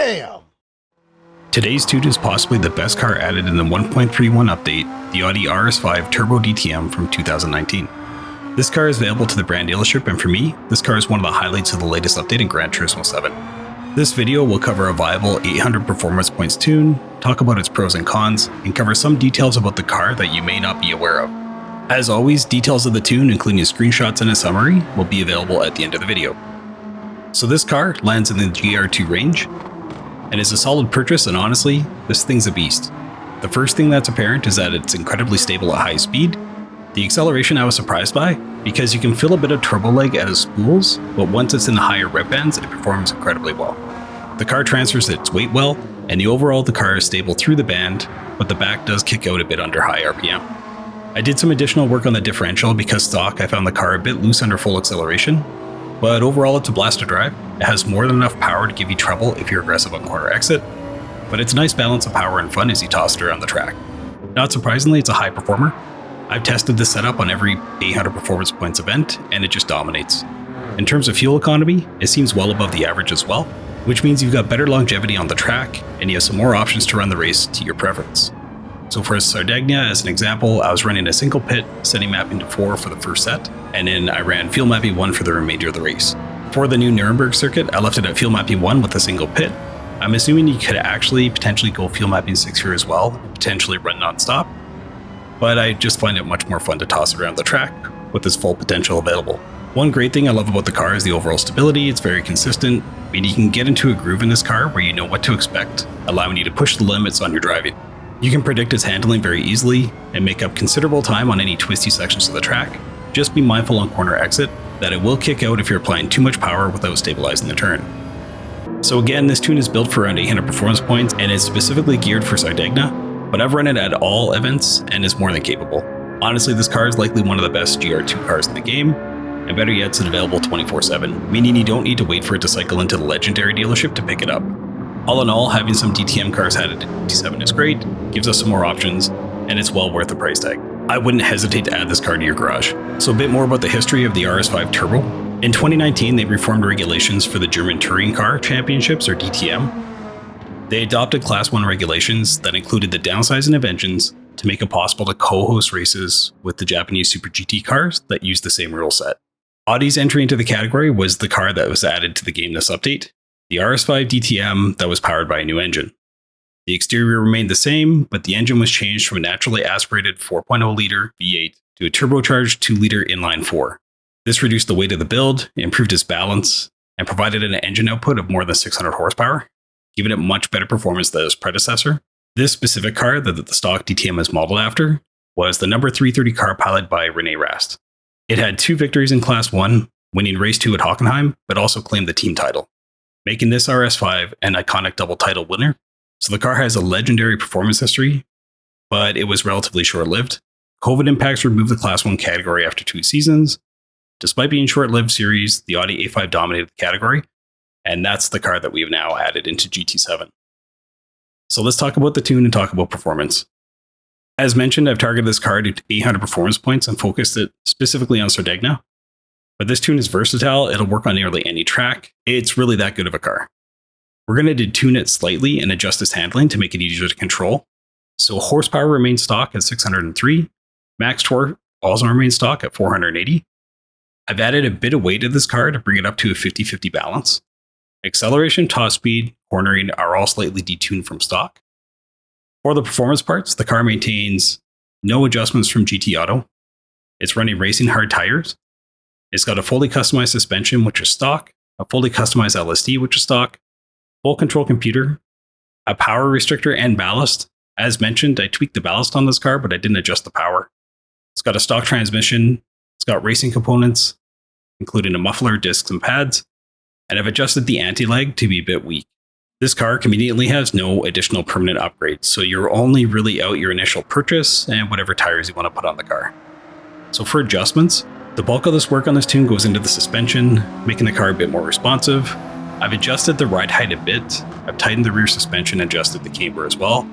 Damn! Today's tune is possibly the best car added in the 1.31 update, the Audi RS5 Turbo DTM from 2019. This car is available to the brand dealership, and for me, this car is one of the highlights of the latest update in Gran Turismo 7. This video will cover a viable 800 performance points tune, talk about its pros and cons, and cover some details about the car that you may not be aware of. As always, details of the tune, including screenshots and a summary, will be available at the end of the video. So this car lands in the GR2 range, and is a solid purchase, and honestly, this thing's a beast. The first thing that's apparent is that it's incredibly stable at high speed. The acceleration I was surprised by, because you can feel a bit of turbo lag at its spools, but once it's in the higher rev bands, it performs incredibly well. The car transfers its weight well, and the car is stable through the band, but the back does kick out a bit under high RPM. I did some additional work on the differential because stock I found the car a bit loose under full acceleration, but overall it's a blast to drive. It has more than enough power to give you trouble if you're aggressive on corner exit, but it's a nice balance of power and fun as you toss it around the track. Not surprisingly, it's a high performer. I've tested this setup on every 800 performance points event, and it just dominates. In terms of fuel economy, it seems well above the average as well, which means you've got better longevity on the track, and you have some more options to run the race to your preference. So for Sardegna, as an example, I was running a single pit, setting mapping to 4 for the first set, and then I ran fuel mapping 1 for the remainder of the race. For the new Nuremberg circuit, I left it at fuel mapping 1 with a single pit. I'm assuming you could actually potentially go fuel mapping 6 here as well, and potentially run non-stop, but I just find it much more fun to toss it around the track with its full potential available. One great thing I love about the car is the overall stability. It's very consistent, meaning you can get into a groove in this car where you know what to expect, allowing you to push the limits on your driving. You can predict its handling very easily and make up considerable time on any twisty sections of the track. Just be mindful on corner exit that it will kick out if you're applying too much power without stabilizing the turn. So again, this tune is built for around 800 performance points and is specifically geared for Sardegna, but I've run it at all events and is more than capable. Honestly, this car is likely one of the best GR2 cars in the game, and better yet, it's available 24/7, meaning you don't need to wait for it to cycle into the legendary dealership to pick it up. All in all, having some DTM cars added to GT7 is great, gives us some more options, and it's well worth the price tag. I wouldn't hesitate to add this car to your garage. So a bit more about the history of the RS5 Turbo. In 2019, they reformed regulations for the German Touring Car Championships, or DTM. They adopted Class 1 regulations that included the downsizing of engines to make it possible to co-host races with the Japanese Super GT cars that use the same rule set. Audi's entry into the category was the car that was added to the game this update, the RS5 DTM that was powered by a new engine. The exterior remained the same, but the engine was changed from a naturally aspirated 4.0 liter V8 to a turbocharged 2 liter inline 4. This reduced the weight of the build, improved its balance, and provided an engine output of more than 600 horsepower, giving it much better performance than its predecessor. This specific car that the stock DTM is modeled after was the number 330 car piloted by René Rast. It had 2 victories in Class 1, winning Race 2 at Hockenheim, but also claimed the team title, making this RS5 an iconic double title winner. So the car has a legendary performance history, but it was relatively short-lived. COVID impacts removed the Class 1 category after 2 seasons. Despite being short-lived series, the Audi A5 dominated the category, and that's the car that we've now added into GT7. So let's talk about the tune and talk about performance. As mentioned, I've targeted this car to 800 performance points and focused it specifically on Sardegna. But this tune is versatile, it'll work on nearly any track. It's really that good of a car. We're going to detune it slightly and adjust its handling to make it easier to control. So horsepower remains stock at 603, max torque also remains stock at 480. I've added a bit of weight to this car to bring it up to a 50-50 balance. Acceleration, top speed, cornering are all slightly detuned from stock. For the performance parts, the car maintains no adjustments from GT Auto. It's running racing hard tires. It's got a fully customized suspension, which is stock, a fully customized LSD, which is stock, full control computer, a power restrictor, and ballast. As mentioned, I tweaked the ballast on this car, but I didn't adjust the power. It's got a stock transmission. It's got racing components, including a muffler, discs, and pads, and I've adjusted the anti-lag to be a bit weak. This car conveniently has no additional permanent upgrades, so you're only really out your initial purchase and whatever tires you want to put on the car. So for adjustments, the bulk of this work on this tune goes into the suspension, making the car a bit more responsive. I've adjusted the ride height a bit, I've tightened the rear suspension and adjusted the camber as well.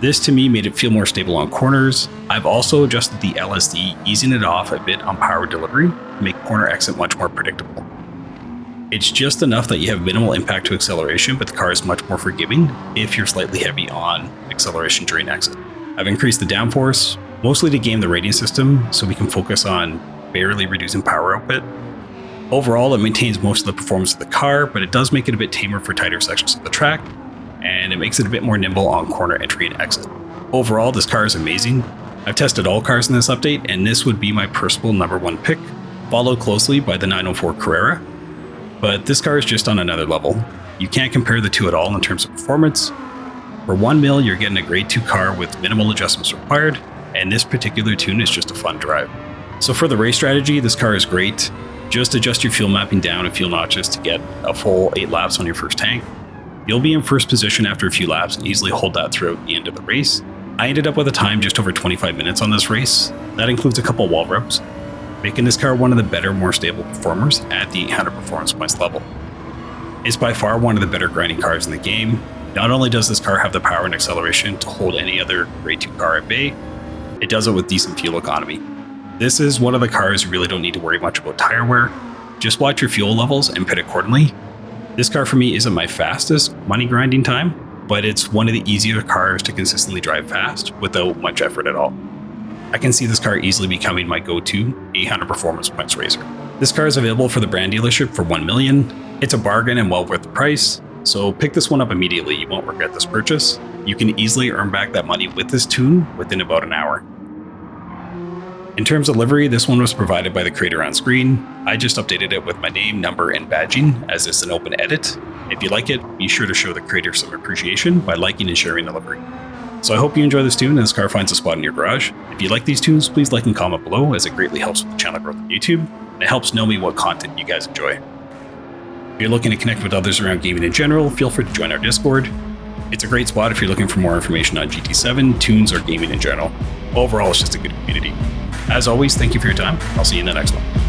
This to me made it feel more stable on corners. I've also adjusted the LSD, easing it off a bit on power delivery to make corner exit much more predictable. It's just enough that you have minimal impact to acceleration, but the car is much more forgiving if you're slightly heavy on acceleration during exit. I've increased the downforce, mostly to game the rating system so we can focus on barely reducing power output. Overall, it maintains most of the performance of the car, but it does make it a bit tamer for tighter sections of the track, and it makes it a bit more nimble on corner entry and exit. Overall, this car is amazing. I've tested all cars in this update, and this would be my personal #1 pick, followed closely by the 904 Carrera. But this car is just on another level. You can't compare the two at all in terms of performance. For $1 million, you're getting a grade 2 car with minimal adjustments required, and this particular tune is just a fun drive. So for the race strategy, this car is great. Just adjust your fuel mapping down and fuel notches to get a full 8 laps on your first tank. You'll be in first position after a few laps and easily hold that throughout the end of the race. I ended up with a time just over 25 minutes on this race. That includes a couple wall rubs, making this car one of the better, more stable performers at the 800 performance points level. It's by far one of the better grinding cars in the game. Not only does this car have the power and acceleration to hold any other grade 2 car at bay, it does it with decent fuel economy. This is one of the cars you really don't need to worry much about tire wear. Just watch your fuel levels and pit accordingly. This car for me isn't my fastest money grinding time, but it's one of the easier cars to consistently drive fast without much effort at all. I can see this car easily becoming my go-to 800 performance points racer. This car is available for the brand dealership for $1 million. It's a bargain and well worth the price, so pick this one up immediately. You won't regret this purchase. You can easily earn back that money with this tune within about an hour. In terms of livery, this one was provided by the creator on screen. I just updated it with my name, number, and badging, as it's an open edit. If you like it, be sure to show the creator some appreciation by liking and sharing the livery. So I hope you enjoy this tune and this car finds a spot in your garage. If you like these tunes, please like and comment below, as it greatly helps with the channel growth on YouTube, and it helps know me what content you guys enjoy. If you're looking to connect with others around gaming in general, feel free to join our Discord. It's a great spot if you're looking for more information on GT7, tunes, or gaming in general. Overall, it's just a good community. As always, thank you for your time. I'll see you in the next one.